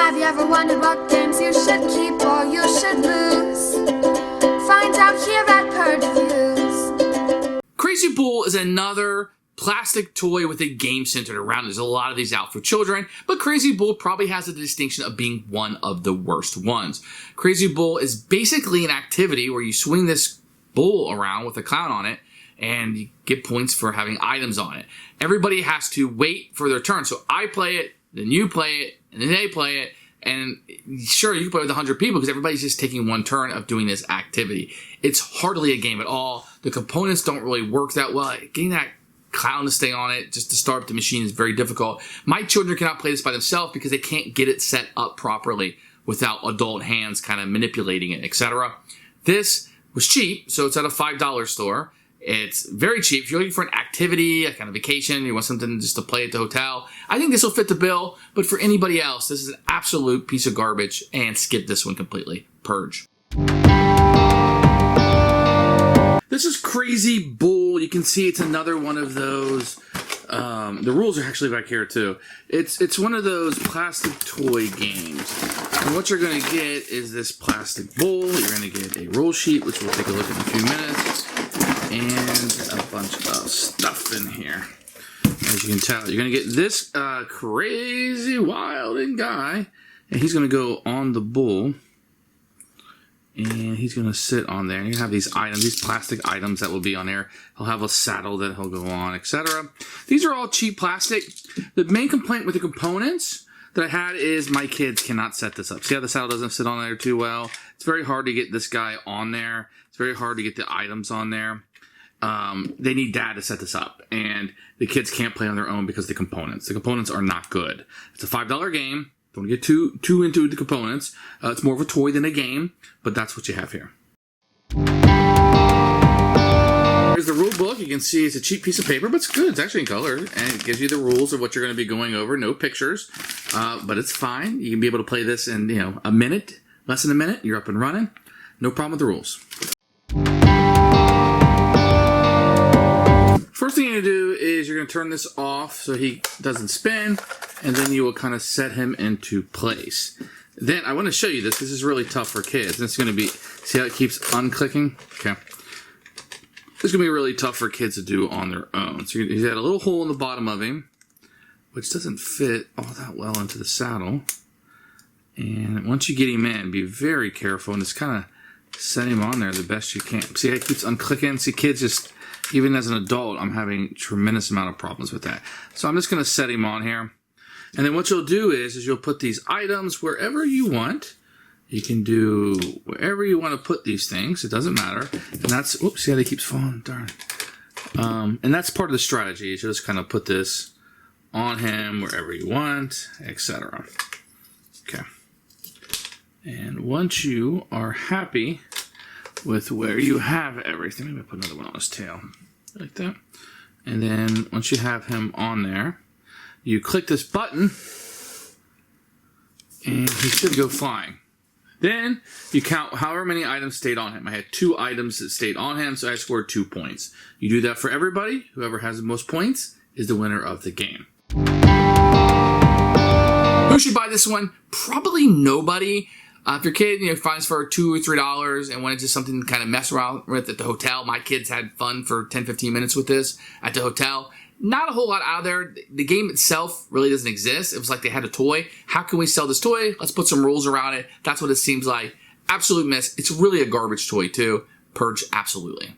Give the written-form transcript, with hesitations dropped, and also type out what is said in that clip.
Have you ever wondered what games you should keep or you should lose? Find out here at Purge Reviews. Crazy Bull is another plastic toy with a game centered around it. There's a lot of these out for children, but Crazy Bull probably has the distinction of being one of the worst ones. Crazy Bull is basically an activity where you swing this bull around with a clown on it, and you get points for having items on it. Everybody has to wait for their turn. So I play it, then you play it, and then they play it. And sure, you can play with 100 people because everybody's just taking one turn of doing this activity. It's hardly a game at all. The components don't really work that well. Getting that clown to stay on it just to start up the machine is very difficult. My children cannot play this by themselves because they can't get it set up properly without adult hands kind of manipulating it, etc. This was cheap, so it's at a $5 store. It's very cheap. If you're looking for an activity, a kind of vacation, you want something just to play at the hotel, I think this will fit the bill. But for anybody else, this is an absolute piece of garbage, and skip this one completely. Purge. This is Crazy Bull. You can see it's another one of those. The rules are actually back here too. It's one of those plastic toy games. And what you're going to get is this plastic bowl. You're going to get a roll sheet, which we'll take a look at in a few minutes. And a bunch of stuff in here. As you can tell, you're going to get this crazy wilding guy. And he's going to go on the bull. And he's going to sit on there. And you have these items, these plastic items that will be on there. He'll have a saddle that he'll go on, etc. These are all cheap plastic. The main complaint with the components that I had is my kids cannot set this up. See how the saddle doesn't sit on there too well? It's very hard to get this guy on there. It's very hard to get the items on there. They need dad to set this up. And the kids can't play on their own because of the components. The components are not good. It's a $5 game. Don't get too into the components. It's more of a toy than a game, but that's what you have here. Here's the rule book. You can see it's a cheap piece of paper, but it's good. It's actually in color, and it gives you the rules of what you're going to be going over. No pictures, but it's fine. You can be able to play this in a minute, less than a minute. You're up and running. No problem with the rules. First thing you're going to do is you're going to turn this off so he doesn't spin, and then you will kind of set him into place. Then I want to show you this. This is really tough for kids. It's going to be, see how it keeps unclicking? Okay. This is going to be really tough for kids to do on their own. So he's got a little hole in the bottom of him, which doesn't fit all that well into the saddle. And once you get him in, be very careful and just kind of set him on there the best you can. See how it keeps unclicking? See, kids just... Even as an adult, I'm having a tremendous amount of problems with that. So I'm just going to set him on here. And then what you'll do is you'll put these items wherever you want. You can do wherever you want to put these things. It doesn't matter. And that's, oops, see how they keep falling? Darn. And that's part of the strategy. You just kind of put this on him wherever you want, etc. Okay. And once you are happy with where you have everything. Maybe I'll put another one on his tail. Like that. And then once you have him on there, you click this button and he should go flying. Then you count however many items stayed on him. I had 2 items that stayed on him, so I scored 2 points. You do that for everybody. Whoever has the most points is the winner of the game. Who should buy this one? Probably nobody. If your kid finds for $2 or $3 and wanted just something to kind of mess around with at the hotel, my kids had fun for 10-15 minutes with this at the hotel. Not a whole lot out there. The game itself really doesn't exist. It was like they had a toy. How can we sell this toy? Let's put some rules around it. That's what it seems like. Absolute mess. It's really a garbage toy too. Purge, absolutely.